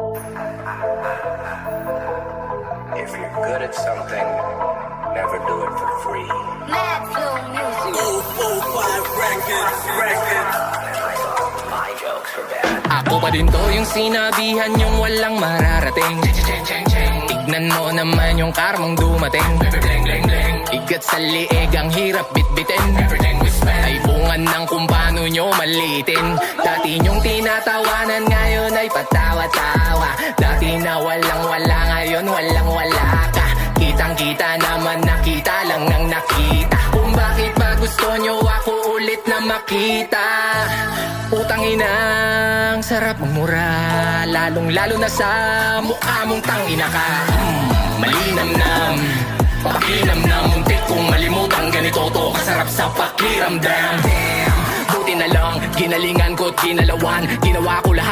If you're good at something, never do it for free. Mad Flow Music. 045 Records. My jokes were bad. Ako pa din to yung sinabihan yung walang mararating. Tignan mo naman yung karmang dumating. Igat sa liig ang hirap bitbitin. Ay bungan ng kung paano nyo malitin. Dati nyong tinatawanan, ngayon ay patawa-tawa. Dati na walang-wala, ngayon walang-wala ka. Kitang-kita naman, nakita lang nang nakita. Kung bakit ba gusto nyo ako ulit na makita. Utang inang sarap magmura, lalong-lalo na sa mukha mong tangina ka. Malinamnam, pakinamnam, muntik kong malimutan. Ganito to kasarap sa pakiramdam. Buti na lang, ginalingan ko't ginalawan. Ginawa ko lahat